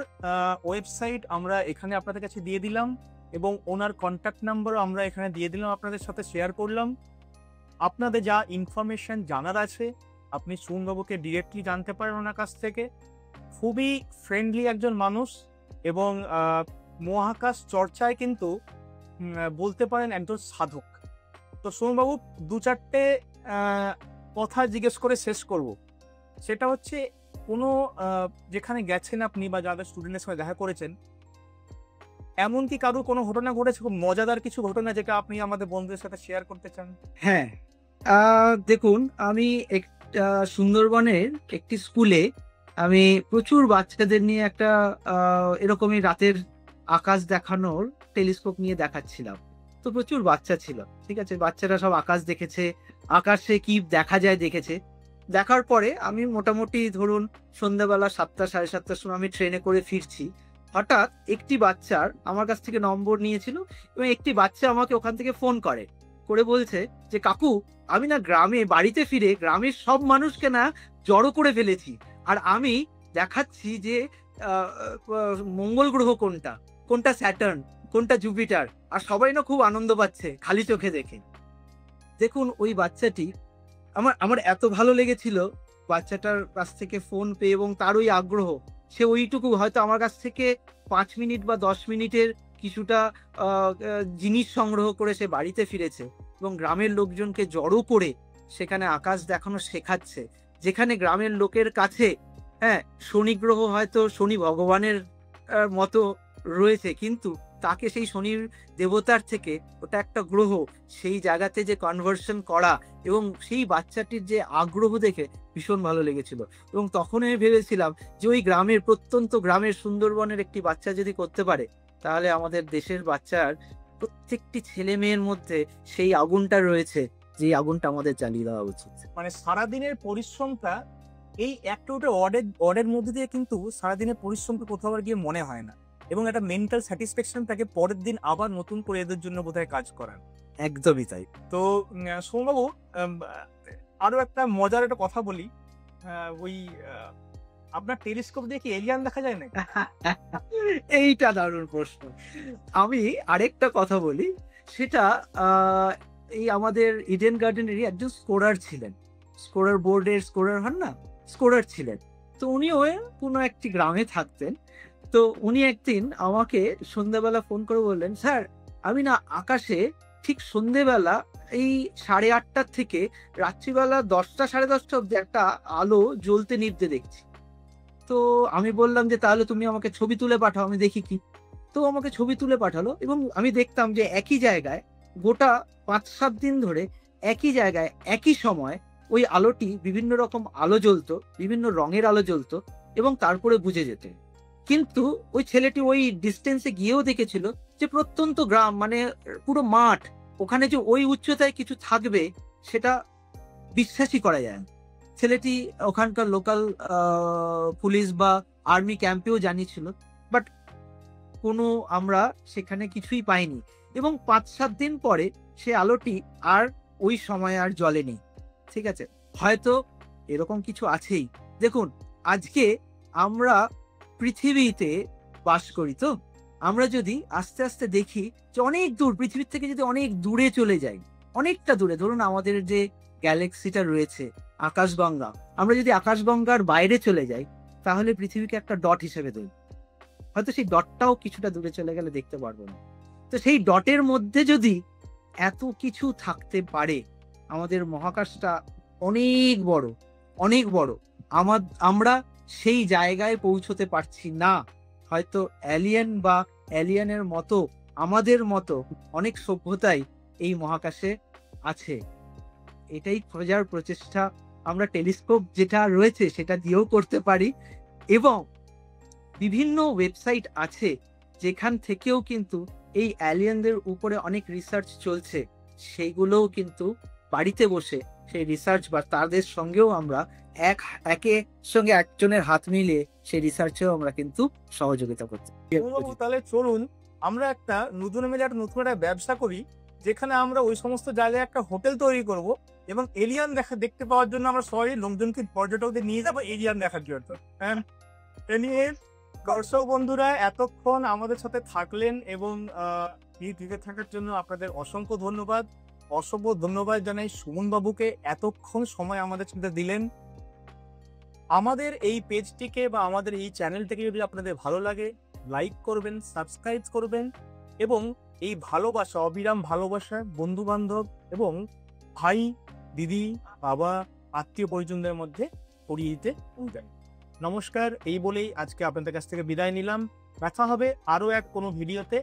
ওয়েবসাইট আমরা এখানে আপনাদের কাছে দিয়ে দিলাম, এবং ওনার কন্ট্যাক্ট নাম্বারও আমরা এখানে দিয়ে দিলাম, আপনাদের সাথে শেয়ার করলাম। আপনাদের যা ইনফরমেশন জানার আছে আপনি সুমনবাবুকে ডিরেক্টলি জানতে পারেন ওনার কাছ থেকে। খুবই ফ্রেন্ডলি একজন মানুষ, এবং মহাকাশ চর্চায় কিন্তু বলতে পারেন একজন সাধক। তো সুমনবাবু, দু চারটে কথা জিজ্ঞেস করে শেষ করব। সেটা হচ্ছে, কোনো যেখানে গেছেন আপনি বা যাদের স্টুডেন্টের সঙ্গে দেখা করেছেন, এমন কি কারো কোনো ঘটনা ঘটেছে, খুব মজাদার কিছু ঘটনা যেটা আপনি আমাদের বন্ধুদের সাথে শেয়ার করতে চান? হ্যাঁ, দেখুন, আমি একটা সুন্দরবনের একটি স্কুলে আমি প্রচুর বাচ্চাদের নিয়ে একটা এরকমই রাতের আকাশ দেখানোর টেলিস্কোপ নিয়ে দেখাচ্ছিলাম। তো প্রচুর বাচ্চা ছিল, ঠিক আছে, বাচ্চারা সব আকাশ দেখেছে, আকাশে কি দেখা যায় দেখেছে। দেখার পরে আমি মোটামুটি ধরুন সন্ধ্যাবেলা 7টা সাড়ে 7টার সময় আমি ট্রেনে করে ফিরছি। হঠাৎ একটি বাচ্চার আমার কাছ থেকে নম্বর নিয়েছিল, এবং একটি বাচ্চা আমাকে ওখান থেকে ফোন করে বলছে যে, কাকু, আমি না গ্রামে বাড়িতে ফিরে গ্রামের সব মানুষকে না জড়ো করে ফেলেছি, আর আমি দেখাচ্ছি যে মঙ্গল গ্রহ কোনটা, কোনটা স্যাটার্ন, কোনটা জুপিটার, আর সবাই না খুব আনন্দ পাচ্ছে খালি চোখে দেখে। দেখুন, ওই বাচ্চাটি আমার এত ভালো লেগেছিল বাচ্চাটার কাছ থেকে ফোন পেয়ে, এবং তার ওই আগ্রহ, সে ওইটুকু হয়তো আমার কাছ থেকে 5 মিনিট বা 10 মিনিটের কিছুটা জিনিস সংগ্রহ করে সে বাড়িতে ফিরেছে, এবং গ্রামের লোকজনকে জড়ো করে সেখানে আকাশ দেখানো শেখাচ্ছে। যেখানে গ্রামের লোকের কাছে, হ্যাঁ, শনি গ্রহ হয়তো শনি ভগবানের মতো রয়েছে, কিন্তু তাকে সেই শনির দেবতার থেকে ওটা একটা গ্রহ, সেই জায়গাতে যে কনভার্সন করা এবং সেই বাচ্চাটির যে আগ্রহ দেখে ভীষণ ভালো লেগেছিল। এবং তখন আমি ভেবেছিলাম যে ওই গ্রামের, প্রত্যন্ত গ্রামের সুন্দরবনের একটি বাচ্চা যদি করতে পারে, তাহলে আমাদের দেশের বাচ্চার প্রত্যেকটি ছেলে মেয়ের মধ্যে সেই আগুনটা রয়েছে, যে আগুনটা আমাদের জ্বালিয়ে দেওয়া উচিত। মানে সারাদিনের পরিশ্রমটা এই একটা ওটা ওয়ার্ডের মধ্যে দিয়ে কিন্তু সারাদিনের পরিশ্রমটা কোথাও আর গিয়ে মনে হয় না, এবং একটা মেন্টাল স্যাটিসফ্যাকশন থাকে পরের দিন আবার নতুন করে এদের জন্য বোধহয় কাজ করার। একদমই তাই। তো সোমবাবু, আরো একটা মজার একটা কথা বলি, ওই আপনার টেলিস্কোপ দিয়ে কি এলিয়ান দেখা যায় না? এইটা দারুণ প্রশ্ন। আমি আরেকটা কথা বলি, সেটা এই আমাদের ইডেন গার্ডেনেরই একজন স্কোরার ছিলেন, স্কোরার বোর্ডের স্কোরার হন না, স্কোরার ছিলেন। তো উনিও কোনো একটি গ্রামে থাকতেন। তো উনি একদিন আমাকে সন্ধ্যাবেলা ফোন করে বললেন, স্যার, আমি না আকাশে ঠিক সন্ধ্যেবেলা এই 8:30 থেকে রাত্রিবেলা 10টা সাড়ে 10টা অব্দি একটা আলো জ্বলতে নিভতে দেখছি। তো আমি বললাম যে, তাহলে তুমি আমাকে ছবি তুলে পাঠাও, আমি দেখি কি। তো আমাকে ছবি তুলে পাঠালো, এবং আমি দেখতাম যে একই জায়গায় গোটা 5-7 দিন ধরে একই জায়গায় একই সময় ওই আলোটি, বিভিন্ন রকম আলো জ্বলতো, বিভিন্ন রঙের আলো জ্বলতো, এবং তারপরে বুঝে যেত। কিন্তু ওই ছেলেটি ওই ডিস্টেন্সে গিয়েও দেখেছিল যে প্রত্যন্ত গ্রাম, মানে পুরো মাঠ, ওখানে যে ওই উচ্চতায় কিছু থাকবে সেটা বিশ্বাসই করা যায় না। ছেলেটি ওখানকার লোকাল পুলিশ বা আর্মি ক্যাম্পেও জানিয়েছিল, বাট কোনো আমরা সেখানে কিছুই পাইনি। এবং 5-7 দিন পরে সে আলোটি আর ওই সময় আর জ্বলেনি। ঠিক আছে, হয়তো এরকম কিছু আছেই। দেখুন, আজকে আমরা পৃথিবীতে বাস করি, তো আমরা যদি আস্তে আস্তে দেখি যে অনেক দূর, পৃথিবীর থেকে যদি অনেক দূরে চলে যাই, অনেকটা দূরে, ধরুন আমাদের যে গ্যালাক্সিটা রয়েছে আকাশগঙ্গা, আমরা যদি আকাশগঙ্গার বাইরে চলে যাই তাহলে পৃথিবীকে একটা ডট হিসেবে ধরি। হয়তো সেই ডটটাও কিছুটা দূরে চলে গেলে দেখতে পারবো না। তো সেই ডটের মধ্যে যদি এত কিছু থাকতে পারে, আমাদের মহাকাশটা অনেক বড়, অনেক বড়। আমরা সেই জায়গায় পৌঁছতে পারছি না। হয়তো এলিয়েন বা এলিয়েনের মতো আমাদের মতো অনেক সভ্যতাই এই মহাকাশে আছে। এটাই খোঁজার প্রচেষ্টা আমরা টেলিস্কোপ যেটা রয়েছে সেটা দিয়েও করতে পারি, এবং বিভিন্ন ওয়েবসাইট আছে যেখান থেকেও কিন্তু এই অ্যালিয়েনদের উপরে অনেক রিসার্চ চলছে। সেইগুলোও কিন্তু বাড়িতে বসে সেই রিসার্চ বা তাদের সঙ্গেও আমরা একের সঙ্গে একজনের হাত মিলিয়ে সেই রিসার্চেও আমরা কিন্তু সহযোগিতা করতে বাবু, তাহলে চলুন আমরা একটা নতুন মিলে একটা নতুন একটা ব্যবসা করি, যেখানে আমরা ওই সমস্ত জায়গায় একটা হোটেল তৈরি করব এবং এলিয়ান দেখতে পাওয়ার জন্য আমরা সবাই লোকজনকে, পর্যটকদের নিয়ে যাবো এলিয়ান দেখার জন্য। হ্যাঁ, এনিওয়ে, দর্শক বন্ধুরা এতক্ষণ আমাদের সাথে থাকলেন এবং টিকে থাকার জন্য আপনাদের অসংখ্য ধন্যবাদ। অসংখ্য ধন্যবাদ জানাই সুমন বাবুকে, এতক্ষণ সময় আমাদের সাথে দিলেন। আমাদের এই পেজটিকে বা আমাদের এই চ্যানেলটিকে যদি আপনাদের ভালো লাগে, লাইক করবেন, সাবস্ক্রাইব করবেন এবং এই ভালোবাসা, অবিরাম ভালোবাসা বন্ধু বান্ধব এবং ভাই, দিদি, বাবা, আত্মীয় পরিজনদের মধ্যে ছড়িয়ে দিতে ভুলবেন। নমস্কার, এই বলেই আজকে আপনাদের কাছ থেকে বিদায় নিলাম। দেখা হবে আরো এক কোনো ভিডিওতে।